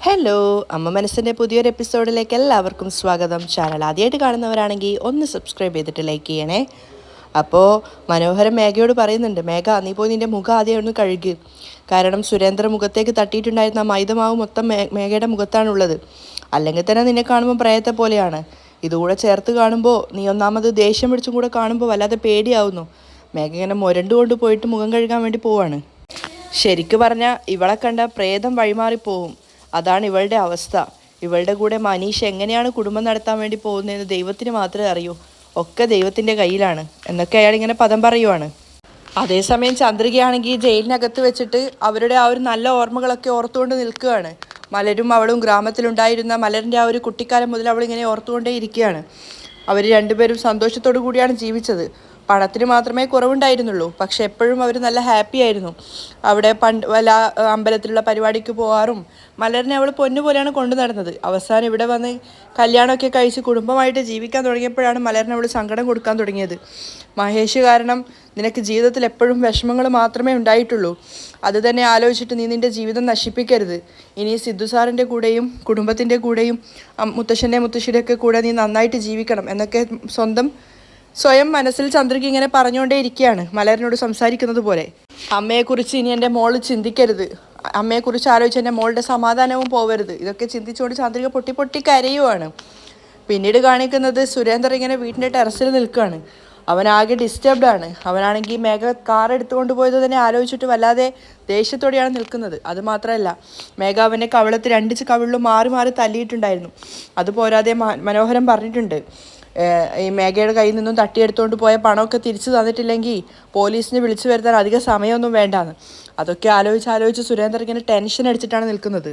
Hello, അമ്മ മനസ്സിൻ്റെ പുതിയൊരു എപ്പിസോഡിലേക്ക് എല്ലാവർക്കും സ്വാഗതം. ചാനൽ ആദ്യമായിട്ട് കാണുന്നവരാണെങ്കിൽ ഒന്ന് സബ്സ്ക്രൈബ് ചെയ്തിട്ട് ലൈക്ക് ചെയ്യണേ. അപ്പോൾ മനോഹരൻ മേഘയോട് പറയുന്നുണ്ട്, മേഘ നീ പോയി നിൻ്റെ മുഖം ആദ്യം ഒന്ന് കഴുകി. കാരണം സുരേന്ദ്ര മുഖത്തേക്ക് തട്ടിയിട്ടുണ്ടായിരുന്ന മൈദമാവ് മൊത്തം മേഘയുടെ മുഖത്താണുള്ളത്. അല്ലെങ്കിൽ തന്നെ നിന്നെ കാണുമ്പോൾ പ്രയത്തെ പോലെയാണ്. ഇതുകൂടെ ചേർത്ത് കാണുമ്പോൾ നീ ഒന്നാമത് ദേഷ്യം പിടിച്ചും കൂടെ കാണുമ്പോൾ വല്ലാതെ പേടിയാവുന്നു. മേഘ ഇങ്ങനെ മുരണ്ടുകൊണ്ട് പോയിട്ട് മുഖം കഴുകാൻ വേണ്ടി പോവാണ്. ശരിക്കു പറഞ്ഞാൽ ഇവളെ കണ്ട പ്രേതം വഴിമാറിപ്പോവും. അതാണ് ഇവളുടെ അവസ്ഥ. ഇവളുടെ കൂടെ മനീഷ് എങ്ങനെയാണ് കുടുംബം നടത്താൻ വേണ്ടി പോകുന്നതെന്ന് ദൈവത്തിന് മാത്രമേ അറിയൂ. ഒക്കെ ദൈവത്തിൻ്റെ കയ്യിലാണ് എന്നൊക്കെ അയാളിങ്ങനെ പദം പറയുവാണ്. അതേസമയം ചന്ദ്രികയാണെങ്കിൽ ജയിലിനകത്ത് വെച്ചിട്ട് അവരുടെ ആ ഒരു നല്ല ഓർമ്മകളൊക്കെ ഓർത്തുകൊണ്ട് നിൽക്കുകയാണ്. മലരും അവളും ഗ്രാമത്തിലുണ്ടായിരുന്ന മലരിൻ്റെ ആ ഒരു കുട്ടിക്കാലം മുതൽ അവളിങ്ങനെ ഓർത്തുകൊണ്ടേ ഇരിക്കുകയാണ്. അവർ രണ്ടുപേരും സന്തോഷത്തോടു കൂടിയാണ് ജീവിച്ചത്. പണത്തിന് മാത്രമേ കുറവുണ്ടായിരുന്നുള്ളൂ, പക്ഷെ എപ്പോഴും അവർ നല്ല ഹാപ്പി ആയിരുന്നു. അവിടെ വല്ല അമ്പലത്തിലുള്ള പരിപാടിക്ക് പോകാറും മലറിനെ അവൾ പൊന്നുപോലെയാണ് കൊണ്ടു നടന്നത്. അവസാനം ഇവിടെ വന്ന് കല്യാണമൊക്കെ കഴിച്ച് കുടുംബമായിട്ട് ജീവിക്കാൻ തുടങ്ങിയപ്പോഴാണ് മലറിനെ അവൾ സങ്കടം കൊടുക്കാൻ തുടങ്ങിയത്. മഹേഷ് കാരണം നിനക്ക് ജീവിതത്തിൽ എപ്പോഴും വിഷമങ്ങൾ മാത്രമേ ഉണ്ടായിട്ടുള്ളൂ. അത് തന്നെ ആലോചിച്ചിട്ട് നീ നിൻ്റെ ജീവിതം നശിപ്പിക്കരുത്. ഇനി സിദ്ധു സാറിൻ്റെ കൂടെയും കുടുംബത്തിൻ്റെ കൂടെയും മുത്തശ്ശൻ്റെ മുത്തശ്ശിയുടെയൊക്കെ കൂടെ നീ നന്നായിട്ട് ജീവിക്കണം എന്നൊക്കെ സ്വയം മനസ്സിൽ ചന്ദ്രിക ഇങ്ങനെ പറഞ്ഞുകൊണ്ടേ ഇരിക്കുകയാണ്, മലറിനോട് സംസാരിക്കുന്നത് പോലെ. അമ്മയെക്കുറിച്ച് ഇനി എൻ്റെ മോള് ചിന്തിക്കരുത്, അമ്മയെക്കുറിച്ച് ആലോചിച്ച് എൻ്റെ മോളുടെ സമാധാനവും പോവരുത്, ഇതൊക്കെ ചിന്തിച്ചുകൊണ്ട് ചന്ദ്രിക പൊട്ടി പൊട്ടി കരയുവാണ്. പിന്നീട് കാണിക്കുന്നത് സുരേന്ദ്രൻ ഇങ്ങനെ വീട്ടിൻ്റെ ടെറസിൽ നിൽക്കുകയാണ്. അവനാകെ ഡിസ്റ്റർബ്ഡ് ആണ്. അവനാണെങ്കിൽ മേഘ കാർ എടുത്തുകൊണ്ട് പോയത് തന്നെ ആലോചിച്ചിട്ട് വല്ലാതെ ദേഷ്യത്തോടെയാണ് നിൽക്കുന്നത്. അതുമാത്രമല്ല, മേഘ അവൻ്റെ കവിളത്ത് രണ്ട് കവിളിലും മാറി മാറി തല്ലിയിട്ടുണ്ടായിരുന്നു. അതുപോരാതെ മനോഹരൻ പറഞ്ഞിട്ടുണ്ട്, ഈ മേഘയുടെ കയ്യിൽ നിന്നും തട്ടിയെടുത്തുകൊണ്ട് പോയ പണമൊക്കെ തിരിച്ചു തന്നിട്ടില്ലെങ്കിൽ പോലീസിനെ വിളിച്ചു വരുത്താൻ അധികം സമയമൊന്നും വേണ്ടാന്ന്. അതൊക്കെ ആലോചിച്ച് സുരേന്ദ്രൻ ഇങ്ങനെ ടെൻഷൻ അടിച്ചിട്ടാണ് നിൽക്കുന്നത്.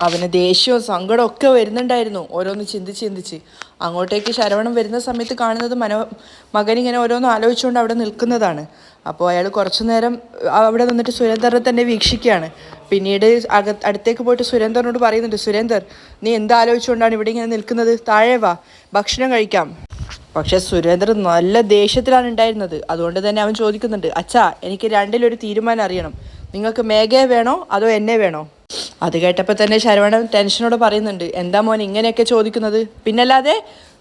അവന് ദേഷ്യവും സങ്കടവും ഒക്കെ വരുന്നുണ്ടായിരുന്നു, ഓരോന്ന് ചിന്തിച്ച്. അങ്ങോട്ടേക്ക് ശരവണൻ വരുന്ന സമയത്ത് കാണുന്നത് മകനിങ്ങനെ ഓരോന്ന് ആലോചിച്ചുകൊണ്ട് അവിടെ നിൽക്കുന്നതാണ്. അപ്പോൾ അയാൾ കുറച്ചു നേരം അവിടെ നിന്നിട്ട് സുരേന്ദ്രനെ തന്നെ വീക്ഷിക്കുകയാണ്. പിന്നീട് അടുത്തേക്ക് പോയിട്ട് സുരേന്ദ്രനോട് പറയുന്നുണ്ട്, സുരേന്ദർ നീ എന്താലോചിച്ചുകൊണ്ടാണ് ഇവിടെ ഇങ്ങനെ നിൽക്കുന്നത്? താഴെ വാ, ഭക്ഷണം കഴിക്കാം. പക്ഷെ സുരേന്ദ്രൻ നല്ല ദേഷ്യത്തിലാണ് ഉണ്ടായിരുന്നത്. അതുകൊണ്ട് തന്നെ അവൻ ചോദിക്കുന്നുണ്ട്, അച്ഛാ എനിക്ക് രണ്ടിലൊരു തീരുമാനം അറിയണം. നിങ്ങൾക്ക് മേഘയെ വേണോ അതോ എന്നെ വേണോ? അത് കേട്ടപ്പോൾ തന്നെ ശരവണൻ ടെൻഷനോട് പറയുന്നുണ്ട്, എന്താ മോൻ ഇങ്ങനെയൊക്കെ ചോദിക്കുന്നത്? പിന്നല്ലാതെ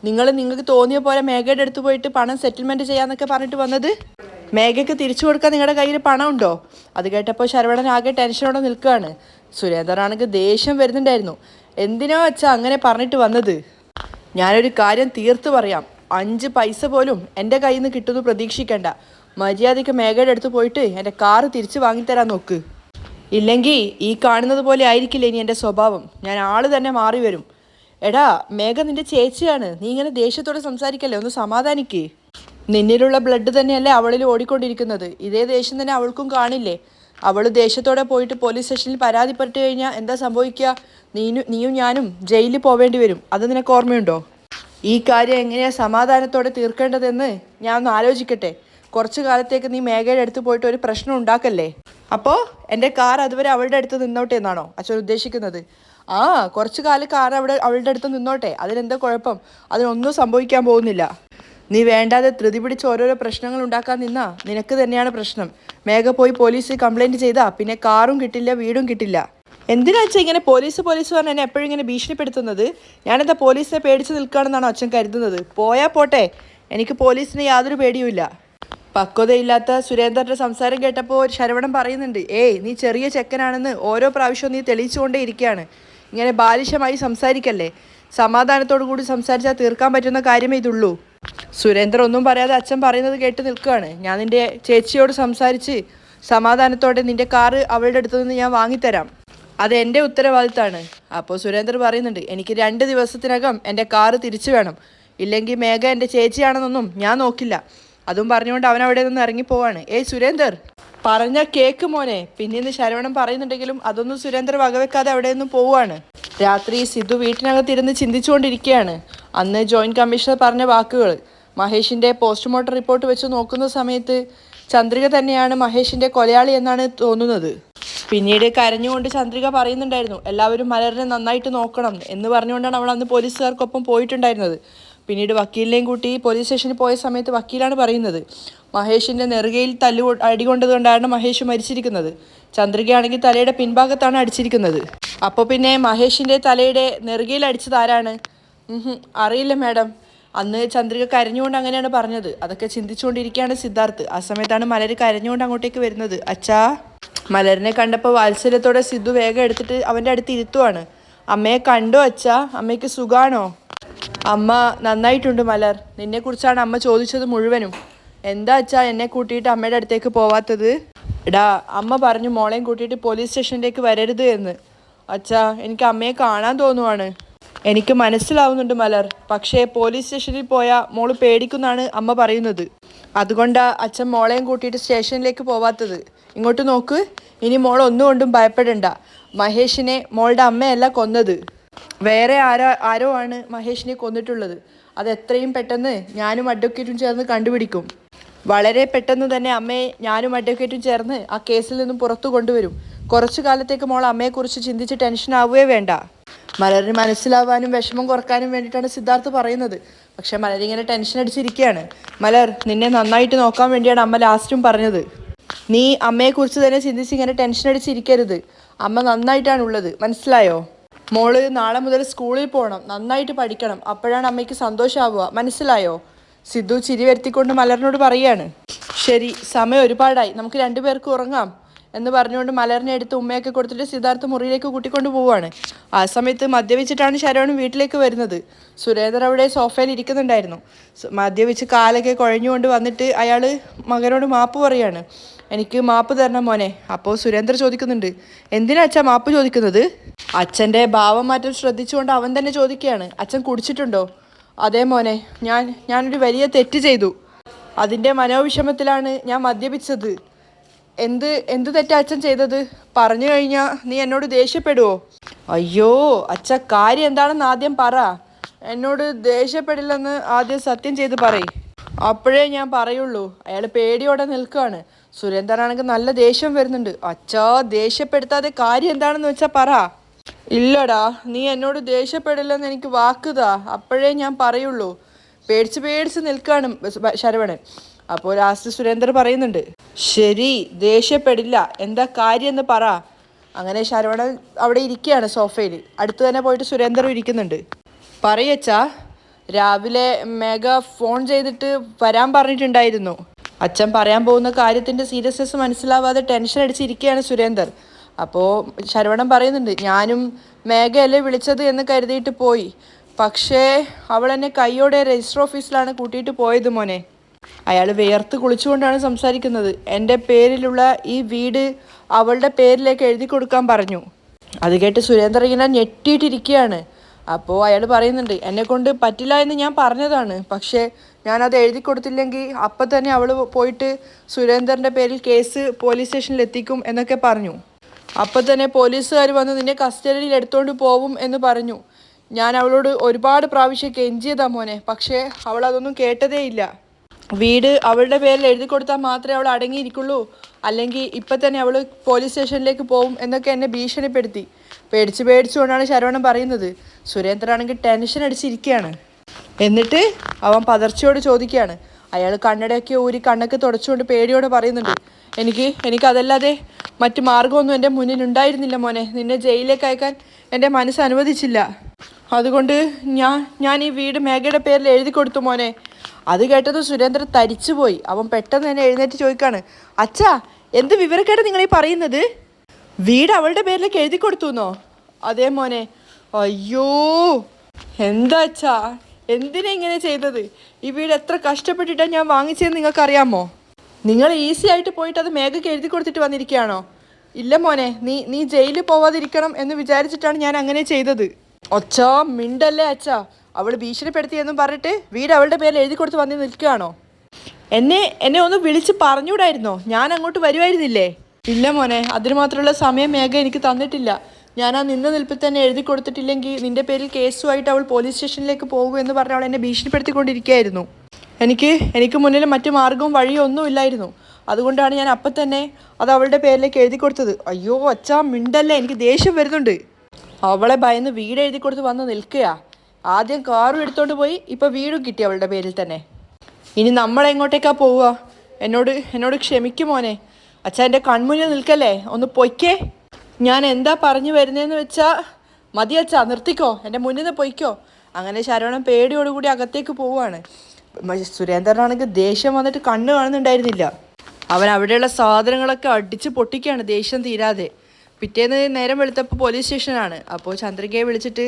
നിങ്ങൾക്ക് തോന്നിയ പോലെ മേഘയുടെ അടുത്ത് പോയിട്ട് പണം സെറ്റിൽമെൻറ്റ് ചെയ്യാന്നൊക്കെ പറഞ്ഞിട്ട് വന്നത്? മേഘയ്ക്ക് തിരിച്ചു കൊടുക്കാൻ നിങ്ങളുടെ കയ്യിൽ പണം ഉണ്ടോ? അത് കേട്ടപ്പോൾ ശരവണൻ ആകെ ടെൻഷനോടെ നിൽക്കുകയാണ്. സുരേന്ദ്രനാണെങ്കിൽ ദേഷ്യം വരുന്നുണ്ടായിരുന്നു. എന്തിനോ വെച്ചാൽ അങ്ങനെ പറഞ്ഞിട്ട് വന്നത്? ഞാനൊരു കാര്യം തീർത്ത് പറയാം, 5 പൈസ പോലും എൻ്റെ കയ്യിൽ നിന്ന് കിട്ടുമെന്ന് പ്രതീക്ഷിക്കേണ്ട. മര്യാദയ്ക്ക് മേഘയുടെ അടുത്ത് പോയിട്ട് എൻ്റെ കാറ് തിരിച്ച് വാങ്ങിത്തരാൻ നോക്ക്. ഇല്ലെങ്കിൽ ഈ കാണുന്നത് പോലെ ആയിരിക്കില്ല ഇനി എൻ്റെ സ്വഭാവം. ഞാൻ ആള് തന്നെ മാറി വരും. എടാ മേഘ നിൻ്റെ ചേച്ചിയാണ്, നീ ഇങ്ങനെ ദേഷ്യത്തോടെ സംസാരിക്കല്ലേ, ഒന്ന് സമാധാനിക്ക്. നിന്നിലുള്ള ബ്ലഡ് തന്നെയല്ലേ അവളിൽ ഓടിക്കൊണ്ടിരിക്കുന്നത്. ഇതേ ദേഷ്യം തന്നെ അവൾക്കും കാണില്ലേ? അവൾ ദേഷ്യത്തോടെ പോയിട്ട് പോലീസ് സ്റ്റേഷനിൽ പരാതിപ്പെട്ട് കഴിഞ്ഞാൽ എന്താ സംഭവിക്കുക? നീയും ഞാനും ജയിലിൽ പോവേണ്ടി വരും. അത് നിനക്ക് ഓർമ്മയുണ്ടോ? ഈ കാര്യം എങ്ങനെയാണ് സമാധാനത്തോടെ തീർക്കേണ്ടതെന്ന് ഞാൻ ഒന്ന് ആലോചിക്കട്ടെ. കുറച്ചു കാലത്തേക്ക് നീ മേഘയുടെ അടുത്ത് പോയിട്ട് ഒരു പ്രശ്നം ഉണ്ടാക്കല്ലേ. അപ്പോൾ എൻ്റെ കാർ അതുവരെ അവളുടെ അടുത്ത് നിന്നോട്ടെ എന്നാണോ അച്ഛൻ ഉദ്ദേശിക്കുന്നത്? കുറച്ചു കാലം കാർ അവളുടെ അടുത്ത് നിന്നോട്ടെ, അതിനെന്താ കുഴപ്പം? അതിനൊന്നും സംഭവിക്കാൻ പോകുന്നില്ല. നീ വേണ്ടാതെ ധൃതി പിടിച്ച് ഓരോരോ പ്രശ്നങ്ങൾ ഉണ്ടാക്കാൻ നിന്നാ നിനക്ക് തന്നെയാണ് പ്രശ്നം. മേഘ പോയി പോലീസിൽ കംപ്ലൈൻറ്റ് ചെയ്താൽ പിന്നെ കാറും കിട്ടില്ല, വീടും കിട്ടില്ല. എന്തിനാ അച്ഛൻ ഇങ്ങനെ പോലീസ് പറഞ്ഞ് എന്നെ എപ്പോഴും ഇങ്ങനെ ഭീഷണിപ്പെടുത്തുന്നത്? ഞാനെന്താ പോലീസിനെ പേടിച്ച് നിൽക്കുകയാണെന്നാണോ അച്ഛൻ കരുതുന്നത്? പോയാൽ പോട്ടെ, എനിക്ക് പോലീസിന് യാതൊരു പേടിയുമില്ല. പക്വതയില്ലാത്ത സുരേന്ദ്രൻ്റെ സംസാരം കേട്ടപ്പോൾ ശരവണൻ പറയുന്നുണ്ട്, നീ ചെറിയ ചെക്കനാണെന്ന് ഓരോ പ്രാവശ്യവും നീ തെളിയിച്ചുകൊണ്ടേ ഇരിക്കുകയാണ്. ഇങ്ങനെ ബാലിശമായി സംസാരിക്കല്ലേ. സമാധാനത്തോടു കൂടി സംസാരിച്ചാൽ തീർക്കാൻ പറ്റുന്ന കാര്യമേ ഇതുള്ളൂ. സുരേന്ദ്രൻ ഒന്നും പറയാതെ അച്ഛൻ പറയുന്നത് കേട്ട് നിൽക്കുകയാണ്. ഞാൻ നിൻ്റെ ചേച്ചിയോട് സംസാരിച്ച് സമാധാനത്തോടെ നിൻ്റെ കാറ് അവളുടെ അടുത്ത് നിന്ന് ഞാൻ വാങ്ങിത്തരാം. അത് എൻ്റെ ഉത്തരവാദിത്തമാണ്. അപ്പോൾ സുരേന്ദ്രൻ പറയുന്നുണ്ട്, എനിക്ക് 2 ദിവസത്തിനകം എൻ്റെ കാറ് തിരിച്ചു വേണം. ഇല്ലെങ്കിൽ മേഘ എൻ്റെ ചേച്ചിയാണെന്നൊന്നും ഞാൻ നോക്കില്ല. അതും പറഞ്ഞുകൊണ്ട് അവൻ അവിടെ നിന്ന് ഇറങ്ങിപ്പോവാണ്. സുരേന്ദർ പറഞ്ഞ കേക്ക് മോനെ. പിന്നീന്ന് ശരവണൻ പറയുന്നുണ്ടെങ്കിലും അതൊന്നും സുരേന്ദ്രൻ വകവെക്കാതെ അവിടെ നിന്നും പോവുകയാണ്. രാത്രി സിദ്ധു വീട്ടിനകത്തിരുന്ന് ചിന്തിച്ചുകൊണ്ടിരിക്കുകയാണ്. അന്ന് ജോയിൻറ്റ് കമ്മീഷണർ പറഞ്ഞ വാക്കുകൾ. മഹേഷിൻ്റെ പോസ്റ്റ്മോർട്ടം റിപ്പോർട്ട് വെച്ച് നോക്കുന്ന സമയത്ത് ചന്ദ്രിക തന്നെയാണ് മഹേഷിൻ്റെ കൊലയാളി എന്നാണ് തോന്നുന്നത്. പിന്നീട് കരഞ്ഞുകൊണ്ട് ചന്ദ്രിക പറയുന്നുണ്ടായിരുന്നു, എല്ലാവരും മലറിനെ നന്നായിട്ട് നോക്കണം എന്ന് പറഞ്ഞുകൊണ്ടാണ് അവൾ അന്ന് പോലീസുകാർക്കൊപ്പം പോയിട്ടുണ്ടായിരുന്നത്. പിന്നീട് വക്കീലിനെയും കൂട്ടി പോലീസ് സ്റ്റേഷനിൽ പോയ സമയത്ത് വക്കീലാണ് പറയുന്നത്, മഹേഷിൻ്റെ നെറുകയിൽ അടികൊണ്ടതുകൊണ്ടാണ് മഹേഷ് മരിച്ചിരിക്കുന്നത്. ചന്ദ്രികയാണെങ്കിൽ തലയുടെ പിൻഭാഗത്താണ് അടിച്ചിരിക്കുന്നത്. അപ്പോൾ പിന്നെ മഹേഷിൻ്റെ തലയുടെ നെറുകയിൽ അടിച്ചത് ആരാണ്? അറിയില്ല മാഡം. അന്ന് ചന്ദ്രിക കരഞ്ഞുകൊണ്ട് അങ്ങനെയാണ് പറഞ്ഞത്. അതൊക്കെ ചിന്തിച്ചുകൊണ്ടിരിക്കുകയാണ് സിദ്ധാർത്ഥ്. ആ സമയത്താണ് മലർ കരഞ്ഞുകൊണ്ട് അങ്ങോട്ടേക്ക് വരുന്നത്. അച്ഛാ. മലരിനെ കണ്ടപ്പോൾ വാത്സല്യത്തോടെ സിദ്ധു വേഗം എടുത്തിട്ട് അവൻ്റെ അടുത്ത് ഇരുത്തുവാണ്. അമ്മയെ കണ്ടോ അച്ഛാ? അമ്മയ്ക്ക് സുഖാണോ? അമ്മ നന്നായിട്ടുണ്ട് മലർ. നിന്നെക്കുറിച്ചാണ് അമ്മ ചോദിച്ചത് മുഴുവനും. എന്താ അച്ഛാ എന്നെ കൂട്ടിയിട്ട് അമ്മയുടെ അടുത്തേക്ക് പോവാത്തത്? എടാ, അമ്മ പറഞ്ഞു മോളെയും കൂട്ടിയിട്ട് പോലീസ് സ്റ്റേഷനിലേക്ക് വരരുത് എന്ന്. അച്ഛാ, എനിക്ക് അമ്മയെ കാണാൻ തോന്നുവാണ്. എനിക്ക് മനസ്സിലാവുന്നുണ്ട് മലർ. പക്ഷേ പോലീസ് സ്റ്റേഷനിൽ പോയാൽ മോള് പേടിക്കുന്നാണ് അമ്മ പറയുന്നത്. അതുകൊണ്ടാണ് അച്ഛൻ മോളെയും കൂട്ടിയിട്ട് സ്റ്റേഷനിലേക്ക് പോവാത്തത്. ഇങ്ങോട്ട് നോക്ക്. ഇനി മോൾ ഒന്നുകൊണ്ടും ഭയപ്പെടണ്ട. മഹേഷിനെ മോളുടെ അമ്മയല്ല കൊന്നത്. വേറെ ആരോ ആണ് മഹേഷിനെ കൊന്നിട്ടുള്ളത്. അത് എത്രയും പെട്ടെന്ന് ഞാനും അഡ്വക്കേറ്റും ചേർന്ന് കണ്ടുപിടിക്കും. വളരെ പെട്ടെന്ന് തന്നെ അമ്മയെ ഞാനും അഡ്വക്കേറ്റും ചേർന്ന് ആ കേസിൽ നിന്നും പുറത്തു കൊണ്ടുവരും. കുറച്ചു കാലത്തേക്ക് മോൾ അമ്മയെക്കുറിച്ച് ചിന്തിച്ച് ടെൻഷൻ ആവുകയേ വേണ്ട. മലറിന് മനസ്സിലാവാനും വിഷമം കുറക്കാനും വേണ്ടിയിട്ടാണ് സിദ്ധാർത്ഥ് പറയുന്നത്. പക്ഷെ മലരിങ്ങനെ ടെൻഷൻ അടിച്ചിരിക്കുകയാണ്. മലർ, നിന്നെ നന്നായിട്ട് നോക്കാൻ വേണ്ടിയാണ് അമ്മ ലാസ്റ്റും പറഞ്ഞത്. നീ അമ്മയെക്കുറിച്ച് തന്നെ ചിന്തിച്ച് ഇങ്ങനെ ടെൻഷൻ അടിച്ചിരിക്കരുത്. അമ്മ നന്നായിട്ടാണുള്ളത്, മനസ്സിലായോ? മോള് നാളെ മുതൽ സ്കൂളിൽ പോകണം, നന്നായിട്ട് പഠിക്കണം. അപ്പോഴാണ് അമ്മയ്ക്ക് സന്തോഷമാവുക, മനസ്സിലായോ? സിദ്ധു ചിരി വരുത്തിക്കൊണ്ട് മലറിനോട് പറയുകയാണ്. ശരി, സമയം ഒരുപാടായി, നമുക്ക് രണ്ടുപേർക്ക് ഉറങ്ങാം എന്ന് പറഞ്ഞുകൊണ്ട് മലറിനെ എടുത്ത് ഉമ്മയൊക്കെ കൊടുത്തിട്ട് സിദ്ധാർത്ഥ മുറിയിലേക്ക് കൂട്ടിക്കൊണ്ട് പോവുകയാണ്. ആ സമയത്ത് മദ്യപിച്ചിട്ടാണ് ശരവണൻ വീട്ടിലേക്ക് വരുന്നത്. സുരേന്ദ്രൻ അവിടെ സോഫയിൽ ഇരിക്കുന്നുണ്ടായിരുന്നു. മദ്യപിച്ച് കാലൊക്കെ കുഴഞ്ഞുകൊണ്ട് വന്നിട്ട് അയാൾ മകനോട് മാപ്പ് പറയാണ്. എനിക്ക് മാപ്പ് തരണം മോനെ. അപ്പോൾ സുരേന്ദ്രൻ ചോദിക്കുന്നുണ്ട്, എന്തിനാ അച്ഛാ മാപ്പ് ചോദിക്കുന്നത്? അച്ഛൻ്റെ ഭാവം മാറ്റം ശ്രദ്ധിച്ചുകൊണ്ട് അവൻ തന്നെ ചോദിക്കുകയാണ്, അച്ഛൻ കുടിച്ചിട്ടുണ്ടോ? അതേ മോനെ, ഞാനൊരു വലിയ തെറ്റ് ചെയ്തു. അതിൻ്റെ മനോവിഷമത്തിലാണ് ഞാൻ മദ്യപിച്ചത്. എന്ത് തെറ്റാ അച്ഛൻ ചെയ്തത്? പറഞ്ഞു കഴിഞ്ഞാൽ നീ എന്നോട് ദേഷ്യപ്പെടുവോ? അയ്യോ അച്ഛ, കാര്യം എന്താണെന്ന് ആദ്യം പറ. എന്നോട് ദേഷ്യപ്പെടില്ലെന്ന് ആദ്യം സത്യം ചെയ്ത് പറയും, അപ്പോഴേ ഞാൻ പറയുള്ളൂ. അയാൾ പേടിയോടെ നിൽക്കുകയാണ്. സുരേന്ദ്രനാണെങ്കിൽ നല്ല ദേഷ്യം വരുന്നുണ്ട്. അച്ഛാ, ദേഷ്യപ്പെടുത്താതെ കാര്യം എന്താണെന്ന് വെച്ചാൽ പറ. ഇല്ലടാ, നീ എന്നോട് ദേഷ്യപ്പെടില്ലെന്ന് എനിക്ക് വാക്കുതാ, അപ്പോഴേ ഞാൻ പറയുള്ളൂ. പേടിച്ച് നിൽക്കുകയാണ് ശരവണൻ. അപ്പോൾ ലാസ്റ്റ് സുരേന്ദ്രൻ പറയുന്നുണ്ട്, ശരി ദേഷ്യപ്പെടില്ല, എന്താ കാര്യം എന്ന് പറ. അങ്ങനെ ശരവണൻ അവിടെ ഇരിക്കുകയാണ് സോഫയിൽ. അടുത്ത് തന്നെ പോയിട്ട് സുരേന്ദ്രൻ ഇരിക്കുന്നുണ്ട്. പറയച്ചാ, രാവിലെ മേഘ ഫോൺ ചെയ്തിട്ട് വരാൻ പറഞ്ഞിട്ടുണ്ടായിരുന്നു. അച്ഛൻ പറയാൻ പോകുന്ന കാര്യത്തിൻ്റെ സീരിയസ്നെസ് മനസ്സിലാവാതെ ടെൻഷൻ അടിച്ചിരിക്കുകയാണ് സുരേന്ദർ. അപ്പോൾ ശരവണൻ പറയുന്നുണ്ട്, ഞാനും മേഘയല്ലേ വിളിച്ചത് എന്ന് കരുതിയിട്ട് പോയി. പക്ഷേ അവൾ എന്നെ കൈയോടെ രജിസ്റ്റർ ഓഫീസിലാണ് കൂട്ടിയിട്ട് പോയത് മോനെ. അയാൾ വിയർത്ത് കുളിച്ചുകൊണ്ടാണ് സംസാരിക്കുന്നത്. എൻ്റെ പേരിലുള്ള ഈ വീട് അവളുടെ പേരിലേക്ക് എഴുതി കൊടുക്കാൻ പറഞ്ഞു. അത് കേട്ട് സുരേന്ദ്രൻ ഇങ്ങനെ ഞെട്ടിയിട്ടിരിക്കുകയാണ്. അപ്പോൾ അയാൾ പറയുന്നുണ്ട്, എന്നെക്കൊണ്ട് പറ്റില്ല എന്ന് ഞാൻ പറഞ്ഞതാണ്. പക്ഷേ ഞാനത് എഴുതി കൊടുത്തില്ലെങ്കിൽ അപ്പം തന്നെ അവൾ പോയിട്ട് സുരേന്ദ്രൻ്റെ പേരിൽ കേസ് പോലീസ് സ്റ്റേഷനിൽ എത്തിക്കും എന്നൊക്കെ പറഞ്ഞു. അപ്പം തന്നെ പോലീസുകാർ വന്ന് നിന്നെ കസ്റ്റഡിയിൽ എടുത്തുകൊണ്ട് പോവും എന്ന് പറഞ്ഞു. ഞാൻ അവളോട് ഒരുപാട് പ്രാവശ്യം കെഞ്ചിയതാ മോനെ, പക്ഷേ അവൾ അതൊന്നും കേട്ടതേയില്ല. വീട് അവളുടെ പേരിൽ എഴുതി കൊടുത്താൽ മാത്രമേ അവൾ അടങ്ങിയിരിക്കുള്ളൂ, അല്ലെങ്കിൽ ഇപ്പം തന്നെ അവൾ പോലീസ് സ്റ്റേഷനിലേക്ക് പോവും എന്നൊക്കെ എന്നെ ഭീഷണിപ്പെടുത്തി. പേടിച്ചുകൊണ്ടാണ് ശരവണൻ പറയുന്നത്. സുരേന്ദ്രനാണെങ്കിൽ ടെൻഷൻ അടിച്ചിരിക്കുകയാണ്. എന്നിട്ട് അവൻ പതർച്ചയോട് ചോദിക്കുകയാണ്. അയാൾ കണ്ണടയൊക്കെ ഊരി കണ്ണൊക്കെ തുടച്ചുകൊണ്ട് പേടിയോടെ പറയുന്നുണ്ട്, എനിക്കതല്ലാതെ മറ്റു മാർഗമൊന്നും എൻ്റെ മുന്നിൽ ഉണ്ടായിരുന്നില്ല മോനെ. നിന്നെ ജയിലിലേക്ക് അയക്കാൻ എൻ്റെ മനസ്സ് അനുവദിച്ചില്ല. അതുകൊണ്ട് ഞാൻ ഈ വീട് മേഘയുടെ പേരിൽ എഴുതി കൊടുത്തു മോനെ. അത് കേട്ടത് സുരേന്ദ്രൻ തരിച്ചുപോയി. അവൻ പെട്ടെന്ന് തന്നെ എഴുന്നേറ്റ് ചോദിക്കാണ്, അച്ഛാ, എന്ത് വിവരക്കേട് നിങ്ങളീ പറയുന്നത്? വീട് അവളുടെ പേരിലേക്ക് എഴുതി കൊടുത്തു എന്നോ? അതേ മോനെ. അയ്യോ, എന്താ അച്ഛാ, എന്തിനാ ഇങ്ങനെ ചെയ്തത്? ഈ വീട് എത്ര കഷ്ടപ്പെട്ടിട്ടാണ് ഞാൻ വാങ്ങിച്ചതെന്ന് നിങ്ങൾക്കറിയാമോ? നിങ്ങൾ ഈസി ആയിട്ട് പോയിട്ട് അത് മേഘയ്ക്ക് എഴുതി കൊടുത്തിട്ട് വന്നിരിക്കുകയാണോ? ഇല്ല മോനെ, നീ ജയിലിൽ പോവാതിരിക്കണം എന്ന് വിചാരിച്ചിട്ടാണ് ഞാൻ അങ്ങനെ ചെയ്തത്. ഒച്ചാ, മിണ്ടല്ലേ അച്ഛാ. അവൾ ഭീഷണിപ്പെടുത്തിയെന്നും പറഞ്ഞിട്ട് വീട് അവളുടെ പേരിൽ എഴുതി കൊടുത്ത് വന്ന് നിൽക്കുകയാണോ? എന്നെ ഒന്ന് വിളിച്ച് പറഞ്ഞുകൂടായിരുന്നോ? ഞാൻ അങ്ങോട്ട് വരുമായിരുന്നില്ലേ? ഇല്ല മോനെ, അതിന് മാത്രമുള്ള സമയം മേഘ എനിക്ക് തന്നിട്ടില്ല. ഞാൻ ആ നിന്ന നിൽപ്പിൽ തന്നെ എഴുതി കൊടുത്തിട്ടില്ലെങ്കിൽ നിന്റെ പേരിൽ കേസുമായിട്ട് അവൾ പോലീസ് സ്റ്റേഷനിലേക്ക് പോകുമെന്ന് പറഞ്ഞ് അവൾ എന്നെ ഭീഷണിപ്പെടുത്തിക്കൊണ്ടിരിക്കുകയായിരുന്നു. എനിക്ക് മുന്നിൽ മറ്റു മാർഗവും വഴിയോ ഒന്നുമില്ലായിരുന്നു. അതുകൊണ്ടാണ് ഞാൻ അപ്പം തന്നെ അത് അവളുടെ പേരിലേക്ക് എഴുതി കൊടുത്തത്. അയ്യോ അച്ഛാ, മിണ്ടല്ലേ, എനിക്ക് ദേഷ്യം വരുന്നുണ്ട്. അവളെ ഭയന്ന് വീട് എഴുതി കൊടുത്ത് വന്ന് നിൽക്കുക. ആദ്യം കാറും എടുത്തോണ്ട് പോയി, ഇപ്പം വീടും കിട്ടി അവളുടെ പേരിൽ തന്നെ. ഇനി നമ്മളെങ്ങോട്ടേക്കാണ് പോവുക? എന്നോട് ക്ഷമിക്കും മോനെ. അച്ഛാ, എൻ്റെ കൺമുന്നിൽ നിൽക്കല്ലേ, ഒന്ന് പൊയ്ക്കേ. ഞാൻ എന്താ പറഞ്ഞു വരുന്നതെന്ന് വെച്ചാൽ മതിയച്ചാ, നിർത്തിക്കോ, എൻ്റെ മുന്നിൽ നിന്ന് പൊയ്ക്കോ. അങ്ങനെ ശരവണൻ പേടിയോടുകൂടി അകത്തേക്ക് പോവുകയാണ്. സുരേന്ദ്രനാണെങ്കിൽ ദേഷ്യം വന്നിട്ട് കണ്ണ് കാണുന്നുണ്ടായിരുന്നില്ല. അവൻ അവിടെയുള്ള സാധനങ്ങളൊക്കെ അടിച്ച് പൊട്ടിക്കുകയാണ് ദേഷ്യം തീരാതെ. പിറ്റേന്ന് നേരം വെളുത്തപ്പോൾ പോലീസ് സ്റ്റേഷനാണ്. അപ്പോൾ ചന്ദ്രികയെ വിളിച്ചിട്ട്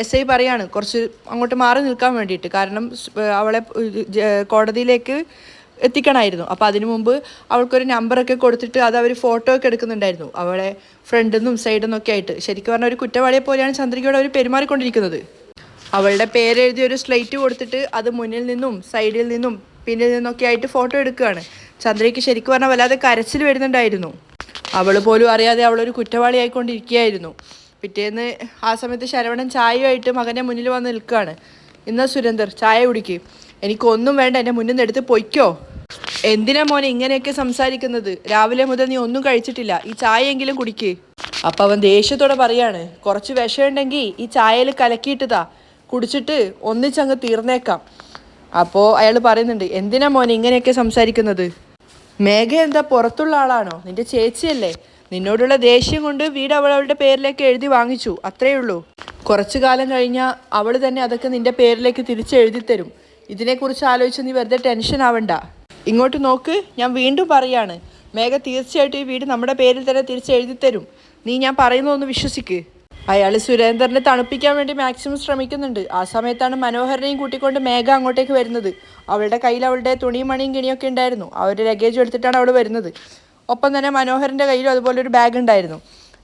SI പറയാണ് കുറച്ച് അങ്ങോട്ട് മാറി നിൽക്കാൻ വേണ്ടിയിട്ട്. കാരണം അവളെ കോടതിയിലേക്ക് എത്തിക്കണമായിരുന്നു. അപ്പോൾ അതിനു മുമ്പ് അവൾക്കൊരു നമ്പറൊക്കെ കൊടുത്തിട്ട് അത് അവർ ഫോട്ടോ ഒക്കെ എടുക്കുന്നുണ്ടായിരുന്നു, അവളെ ഫ്രണ്ടിൽ നിന്നും സൈഡിൽ നിന്നൊക്കെ ആയിട്ട്. ശരിക്കും പറഞ്ഞാൽ ഒരു കുറ്റവാളിയെ പോലെയാണ് ചന്ദ്രികയോട് അവർ പെരുമാറിക്കൊണ്ടിരിക്കുന്നത്. അവളുടെ പേരെഴുതി ഒരു സ്ലേറ്റ് കൊടുത്തിട്ട് അത് മുന്നിൽ നിന്നും സൈഡിൽ നിന്നും പിന്നിൽ നിന്നൊക്കെ ആയിട്ട് ഫോട്ടോ എടുക്കുകയാണ്. ചന്ദ്രയ്ക്ക് ശരിക്കും പറഞ്ഞാൽ വല്ലാതെ കരച്ചിൽ വരുന്നുണ്ടായിരുന്നു. അവൾ പോലും അറിയാതെ അവളൊരു കുറ്റവാളിയായിക്കൊണ്ടിരിക്കുകയായിരുന്നു. പിറ്റേന്ന് ആ സമയത്ത് ശരവണൻ ചായയായിട്ട് മകൻ്റെ മുന്നിൽ വന്ന് നിൽക്കുകയാണ്. ഇന്നാ സുരേന്ദർ ചായ കുടിക്കുക, എനിക്കൊന്നും വേണ്ട, എൻ്റെ മുന്നിൽ നിന്ന് എടുത്ത് പൊയ്ക്കോ. എന്തിനാ മോനെ ഇങ്ങനെയൊക്കെ സംസാരിക്കുന്നത്? രാവിലെ മുതൽ നീ ഒന്നും കഴിച്ചിട്ടില്ല, ഈ ചായയെങ്കിലും കുടിക്ക്. അപ്പം അവൻ ദേഷ്യത്തോടെ പറയാണ്, കുറച്ച് വിഷമുണ്ടെങ്കിൽ ഈ ചായയിൽ കലക്കിയിട്ടതാ, കുടിച്ചിട്ട് ഒന്നിച്ചങ്ങ് തീർന്നേക്കാം. അപ്പോൾ അയാൾ പറയുന്നുണ്ട്, എന്തിനാ മോനെ ഇങ്ങനെയൊക്കെ സംസാരിക്കുന്നത്? മേഘ എന്താ പുറത്തുള്ള ആളാണോ? നിന്റെ ചേച്ചിയല്ലേ? നിന്നോടുള്ള ദേഷ്യം കൊണ്ട് വീട് അവളുടെ പേരിലേക്ക് എഴുതി വാങ്ങിച്ചു, അത്രയേ ഉള്ളൂ. കുറച്ചു കാലം കഴിഞ്ഞാൽ അവൾ തന്നെ അതൊക്കെ നിന്റെ പേരിലേക്ക് തിരിച്ചെഴുതി തരും. ഇതിനെക്കുറിച്ച് ആലോചിച്ച് നീ വെറുതെ ടെൻഷൻ ആവണ്ട. ഇങ്ങോട്ട് നോക്ക്, ഞാൻ വീണ്ടും പറയാണ്, മേഘ തീർച്ചയായിട്ടും ഈ വീട് നമ്മുടെ പേരിൽ തന്നെ തിരിച്ചെഴുതി തരും. നീ ഞാൻ പറയുന്നതൊന്ന് വിശ്വസിക്ക്. അയാൾ സുരേന്ദ്രനെ തണുപ്പിക്കാൻ വേണ്ടി മാക്സിമം ശ്രമിക്കുന്നുണ്ട്. ആ സമയത്താണ് മനോഹരനെയും കൂട്ടിക്കൊണ്ട് മേഘ അങ്ങോട്ടേക്ക് വരുന്നത്. അവളുടെ കയ്യിൽ അവളുടെ തുണിയും മണിയും കിണിയൊക്കെ ഉണ്ടായിരുന്നു. അവരുടെ ലഗേജ് എടുത്തിട്ടാണ് അവൾ വരുന്നത്. ഒപ്പം തന്നെ മനോഹരൻ്റെ കയ്യിലും അതുപോലെ ഒരു ബാഗ് ഉണ്ടായിരുന്നു.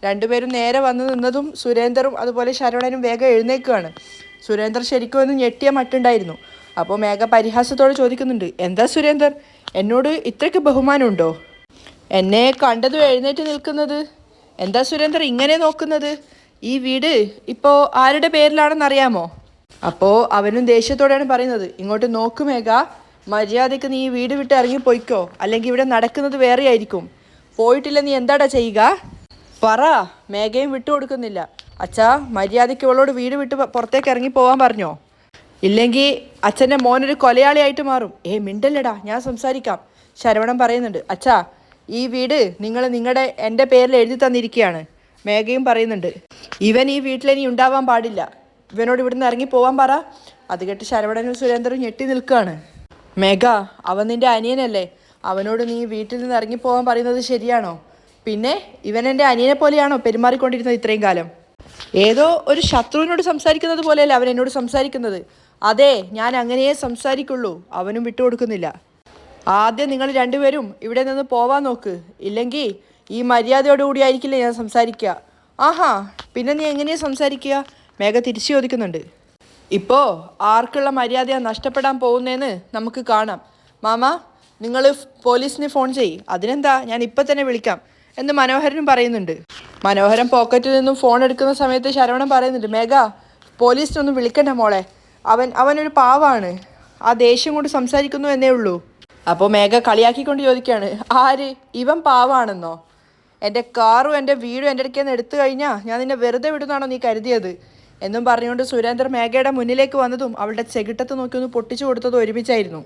രണ്ടുപേരും നേരെ വന്ന് നിന്നതും സുരേന്ദറും അതുപോലെ ശരവണനും വേഗം എഴുന്നേൽക്കുകയാണ്. സുരേന്ദർ ശരിക്കും ഒന്ന് ഞെട്ടിയ മട്ടുണ്ടായിരുന്നു. അപ്പോൾ മേഘ പരിഹാസത്തോടെ ചോദിക്കുന്നുണ്ട്, എന്താ സുരേന്ദർ, എന്നോട് ഇത്രയ്ക്ക് ബഹുമാനമുണ്ടോ? എന്നെ കണ്ടതും എഴുന്നേറ്റ് നിൽക്കുന്നത്? എന്താ സുരേന്ദർ ഇങ്ങനെ നോക്കുന്നത്? ഈ വീട് ഇപ്പോൾ ആരുടെ പേരിലാണെന്നറിയാമോ? അപ്പോൾ അവനും ദേഷ്യത്തോടെയാണ് പറയുന്നത്, ഇങ്ങോട്ട് നോക്ക് മേഘ, മര്യാദയ്ക്ക് നീ ഈ വീട് വിട്ട് ഇറങ്ങിപ്പോയിക്കോ, അല്ലെങ്കിൽ ഇവിടെ നടക്കുന്നത് വേറെ ആയിരിക്കും. പോയിട്ടില്ല നീ എന്താടാ ചെയ്യുക? പറ. മേഘയും വിട്ടുകൊടുക്കുന്നില്ല. അച്ഛാ, മര്യാദയ്ക്ക് ഇവളോട് വീട് വിട്ട് പുറത്തേക്ക് ഇറങ്ങി പോകാൻ പറഞ്ഞോ? ഇല്ലെങ്കിൽ അച്ഛൻ്റെ മോനൊരു കൊലയാളിയായിട്ട് മാറും. മിണ്ടല്ലടാ, ഞാൻ സംസാരിക്കാം. ശരവണൻ പറയുന്നുണ്ട്, അച്ഛാ, ഈ വീട് എൻ്റെ പേരിൽ എഴുതി തന്നിരിക്കുകയാണ്. മേഘയും പറയുന്നുണ്ട്, ഇവൻ ഈ വീട്ടിലിനി ഉണ്ടാവാൻ പാടില്ല, ഇവനോട് ഇവിടുന്ന് ഇറങ്ങി പോവാൻ പറ. അത് കേട്ട് ശരവണനും സുരേന്ദ്രനും ഞെട്ടി നിൽക്കുകയാണ്. മേഘ, അവൻ നിൻ്റെ അനിയനല്ലേ, അവനോട് നീ വീട്ടിൽ നിന്ന് ഇറങ്ങിപ്പോവാൻ പറയുന്നത് ശരിയാണോ? പിന്നെ ഇവൻ എൻ്റെ അനിയനെ പോലെയാണോ പെരുമാറിക്കൊണ്ടിരുന്നത് ഇത്രയും കാലം? ഏതോ ഒരു ശത്രുവിനോട് സംസാരിക്കുന്നത് പോലെയല്ലേ അവൻ എന്നോട് സംസാരിക്കുന്നത്? അതെ, ഞാൻ അങ്ങനെയേ സംസാരിക്കുള്ളൂ. അവനും വിട്ടുകൊടുക്കുന്നില്ല. ആദ്യം നിങ്ങൾ രണ്ടുപേരും ഇവിടെ നിന്ന് പോവാൻ നോക്ക്, ഇല്ലെങ്കിൽ ഈ മര്യാദയോടുകൂടി ആയിരിക്കില്ലേ ഞാൻ സംസാരിക്കുക. ആഹാ, പിന്നെ നീ എങ്ങനെയാണ് സംസാരിക്കുക? മേഘ തിരിച്ചു ചോദിക്കുന്നുണ്ട്. ഇപ്പോൾ ആർക്കുള്ള മര്യാദയാണ് നഷ്ടപ്പെടാൻ പോകുന്നതെന്ന് നമുക്ക് കാണാം. മാമ, നിങ്ങൾ പോലീസിന് ഫോൺ ചെയ്യ്. അതിനെന്താ, ഞാൻ ഇപ്പം തന്നെ വിളിക്കാം എന്ന് മനോഹരനും പറയുന്നുണ്ട്. മനോഹരൻ പോക്കറ്റിൽ നിന്നും ഫോൺ എടുക്കുന്ന സമയത്ത് ശരവണൻ പറയുന്നുണ്ട്, മേഘ, പോലീസിനൊന്നും വിളിക്കണ്ട മോളെ, അവനൊരു പാവാണ്, ആ ദേഷ്യം കൊണ്ട് സംസാരിക്കുന്നു എന്നേ ഉള്ളൂ. അപ്പോൾ മേഘ കളിയാക്കിക്കൊണ്ട് ചോദിക്കുകയാണ്, ആര്? ഇവൻ പാവാണെന്നോ? എൻ്റെ കാറും എൻ്റെ വീടും എൻ്റെ അടുക്കൽ നിന്ന് എടുത്തു കഴിഞ്ഞാൽ ഞാൻ നിന്നെ വെറുതെ വിടുന്നാണോ നീ കരുതിയത്? എന്നും പറഞ്ഞുകൊണ്ട് സുരേന്ദ്രൻ മേഘയുടെ മുന്നിലേക്ക് വന്നതും അവളുടെ ചെകിട്ടത്ത് നോക്കി ഒന്ന് പൊട്ടിച്ചു കൊടുത്തതും ഒരുമിച്ചായിരുന്നു.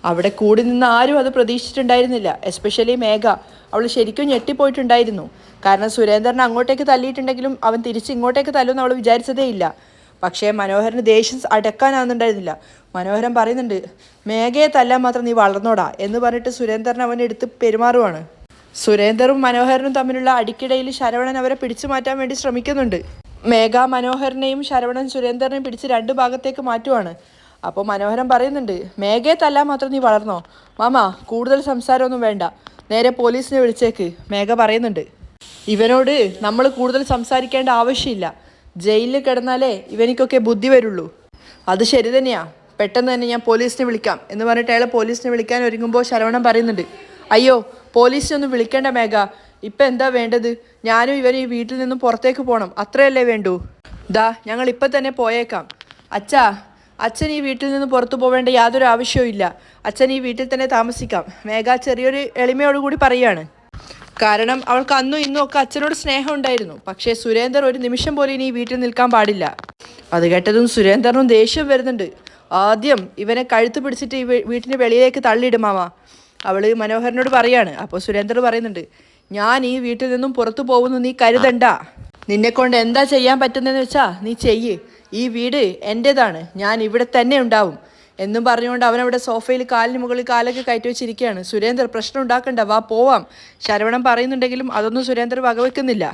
അവിടെ കൂടി നിന്ന് ആരും അത് പ്രതീക്ഷിച്ചിട്ടുണ്ടായിരുന്നില്ല, എസ്പെഷ്യലി മേഘ. അവൾ ശരിക്കും ഞെട്ടിപ്പോയിട്ടുണ്ടായിരുന്നു. കാരണം സുരേന്ദ്രനെ അങ്ങോട്ടേക്ക് തല്ലിയിട്ടുണ്ടെങ്കിലും അവൻ തിരിച്ച് ഇങ്ങോട്ടേക്ക് തല്ലുമെന്ന് അവൾ വിചാരിച്ചതേ ഇല്ല. പക്ഷേ മനോഹരന് ദേഷ്യം അടക്കാനാവുന്നുണ്ടായിരുന്നില്ല. മനോഹരൻ പറയുന്നുണ്ട്, മേഘയെ തല്ലാൻ മാത്രം നീ വളർന്നോടാ എന്ന് പറഞ്ഞിട്ട് സുരേന്ദ്രൻ അവനെ എടുത്ത് പെരുമാറുവാണ്. സുരേന്ദറും മനോഹരനും തമ്മിലുള്ള അടിക്കിടയിൽ ശരവണൻ അവരെ പിടിച്ചു മാറ്റാൻ വേണ്ടി ശ്രമിക്കുന്നുണ്ട്. മേഘ മനോഹരനെയും ശരവണൻ സുരേന്ദ്രനെയും പിടിച്ച് രണ്ട് ഭാഗത്തേക്ക് മാറ്റുവാണ്. അപ്പോൾ മനോഹരൻ പറയുന്നുണ്ട്, മേഘയെ തല്ലാൻ മാത്രം നീ വളർന്നോ? മാമ, കൂടുതൽ സംസാരമൊന്നും വേണ്ട, നേരെ പോലീസിനെ വിളിച്ചേക്ക്. മേഘ പറയുന്നുണ്ട്, ഇവനോട് നമ്മൾ കൂടുതൽ സംസാരിക്കേണ്ട ആവശ്യമില്ല, ജയിലിൽ കിടന്നാലേ ഇവനിക്കൊക്കെ ബുദ്ധി വരുള്ളൂ. അത് ശരി തന്നെയാ, പെട്ടെന്ന് തന്നെ ഞാൻ പോലീസിനെ വിളിക്കാം എന്ന് പറഞ്ഞിട്ട് അയാൾ പോലീസിനെ വിളിക്കാൻ ഒരുങ്ങുമ്പോൾ ശരവണൻ പറയുന്നുണ്ട്, അയ്യോ, പോലീസിനൊന്നും വിളിക്കേണ്ട മേഘ, ഇപ്പം എന്താ വേണ്ടത്? ഞാനും ഇവനും ഈ വീട്ടിൽ നിന്നും പുറത്തേക്ക് പോകണം, അത്രയല്ലേ വേണ്ടൂ? ഞങ്ങൾ ഇപ്പം തന്നെ പോയേക്കാം. അച്ഛൻ ഈ വീട്ടിൽ നിന്ന് പുറത്തു പോവേണ്ട യാതൊരു ആവശ്യവും ഇല്ല, അച്ഛൻ ഈ വീട്ടിൽ തന്നെ താമസിക്കാം. മേഘ ചെറിയൊരു എളിമയോടുകൂടി പറയുകയാണ്. കാരണം അവൾക്ക് അന്നും ഇന്നും ഒക്കെ അച്ഛനോട് സ്നേഹം ഉണ്ടായിരുന്നു. പക്ഷേ സുരേന്ദർ ഒരു നിമിഷം പോലും ഇനി ഈ വീട്ടിൽ നിൽക്കാൻ പാടില്ല. അത് കേട്ടതും സുരേന്ദറിനും ദേഷ്യം വരുന്നുണ്ട്. ആദ്യം ഇവനെ കഴുത്ത് പിടിച്ചിട്ട് ഈ വീട്ടിന് വെളിയിലേക്ക് തള്ളിയിടും മാമ, അവൾ മനോഹരനോട് പറയാണ്. അപ്പോൾ സുരേന്ദർ പറയുന്നുണ്ട്, ഞാൻ ഈ വീട്ടിൽ നിന്നും പുറത്തു പോകുന്നു നീ കരുതണ്ട. നിന്നെക്കൊണ്ട് എന്താ ചെയ്യാൻ പറ്റുന്നതെന്ന് വെച്ചാ നീ ചെയ്യ്. ഈ വീട് എൻ്റേതാണ്, ഞാൻ ഇവിടെ തന്നെ ഉണ്ടാവും എന്നും പറഞ്ഞുകൊണ്ട് അവനവിടെ സോഫയിൽ കാലിന് മുകളിൽ കാലൊക്കെ കയറ്റി വെച്ചിരിക്കുകയാണ്. സുരേന്ദ്ര പ്രശ്നം ഉണ്ടാക്കണ്ട, വാ പോവാം ശരവണൻ പറയുന്നുണ്ടെങ്കിലും അതൊന്നും സുരേന്ദ്ര വകവെക്കുന്നില്ല.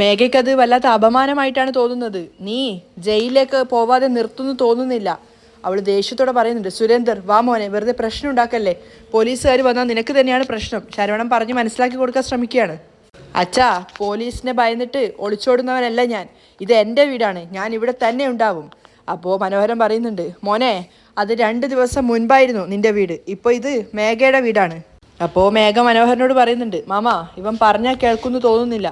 മേഘയ്ക്കത് വല്ലാത്ത അപമാനമായിട്ടാണ് തോന്നുന്നത്. നീ ജയിലിലേക്ക് പോവാതെ നിർത്തുന്നു തോന്നുന്നില്ല. അവൾ ദേഷ്യത്തോടെ പറയുന്നുണ്ട്. സുരേന്ദർ വാ മോനെ, വെറുതെ പ്രശ്നം ഉണ്ടാക്കല്ലേ, പോലീസുകാർ വന്നാൽ നിനക്ക് തന്നെയാണ് പ്രശ്നം. ശരവണൻ പറഞ്ഞ് മനസ്സിലാക്കി കൊടുക്കാൻ ശ്രമിക്കുകയാണ്. അച്ഛാ, പോലീസിനെ ഭയന്നിട്ട് ഒളിച്ചോടുന്നവനല്ല ഞാൻ, ഇത് എൻ്റെ വീടാണ്, ഞാൻ ഇവിടെ തന്നെ ഉണ്ടാവും. അപ്പോൾ മനോഹരൻ പറയുന്നുണ്ട്, മോനെ അത് 2 ദിവസം മുൻപായിരുന്നു നിൻ്റെ വീട്, ഇപ്പോൾ ഇത് മേഘയുടെ വീടാണ്. അപ്പോൾ മേഘ മനോഹരനോട് പറയുന്നുണ്ട്, മാമ ഇവൻ പറഞ്ഞാൽ കേൾക്കുന്നു തോന്നുന്നില്ല,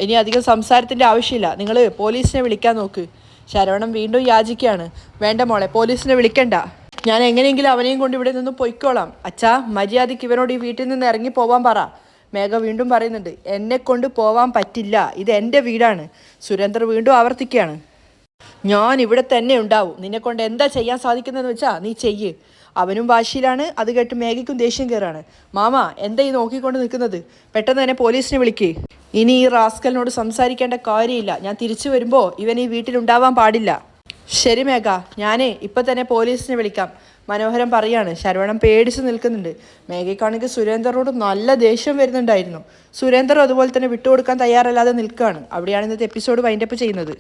ഇനി അധികം സംസാരത്തിൻ്റെ ആവശ്യമില്ല, നിങ്ങൾ പോലീസിനെ വിളിക്കാൻ നോക്ക്. ശരവണൻ വീണ്ടും യാചിക്കുകയാണ്. വേണ്ട മോളെ, പോലീസിനെ വിളിക്കണ്ട, ഞാൻ എങ്ങനെയെങ്കിലും അവനെയും കൊണ്ട് ഇവിടെ നിന്ന് പൊയ്ക്കോളാം. അച്ഛാ, മര്യാദയ്ക്ക് ഇവനോട് ഈ വീട്ടിൽ നിന്ന് ഇറങ്ങി പോവാൻ പറ. മേഘ വീണ്ടും പറയുന്നുണ്ട്, എന്നെ കൊണ്ട് പോവാൻ പറ്റില്ല, ഇത് എൻ്റെ വീടാണ്. സുരേന്ദ്ര വീണ്ടും ആവർത്തിക്കുകയാണ്, ഞാൻ ഇവിടെ തന്നെ ഉണ്ടാവും, നിന്നെക്കൊണ്ട് എന്താ ചെയ്യാൻ സാധിക്കുന്നതെന്ന് വെച്ചാൽ നീ ചെയ്യ്. അവനും വാശിയിലാണ്. അത് കേട്ട് മേഘയ്ക്കും ദേഷ്യം കയറാണ്. മാമ എന്താ ഈ നോക്കിക്കൊണ്ട് നിൽക്കുന്നത്, പെട്ടെന്ന് തന്നെ പോലീസിനെ വിളിക്കേ. ഇനി ഈ റാസ്കലിനോട് സംസാരിക്കേണ്ട കാര്യമില്ല, ഞാൻ തിരിച്ചു വരുമ്പോൾ ഇവൻ ഈ വീട്ടിലുണ്ടാവാൻ പാടില്ല. ശരി മേഘ, ഞാൻ ഇപ്പം തന്നെ പോലീസിനെ വിളിക്കാം, മനോഹരൻ പറയാണ്. ശരവണൻ പേടിച്ച് നിൽക്കുന്നുണ്ട്. മേഘയ്ക്കാണെങ്കിൽ സുരേന്ദ്രനോട് നല്ല ദേഷ്യം വരുന്നുണ്ടായിരുന്നു. സുരേന്ദ്രൻ അതുപോലെ തന്നെ വിട്ടുകൊടുക്കാൻ തയ്യാറല്ലാതെ നിൽക്കുകയാണ്. അവിടെയാണ് ഇന്നത്തെ എപ്പിസോഡ് വൈൻഡപ്പ് ചെയ്യുന്നത്.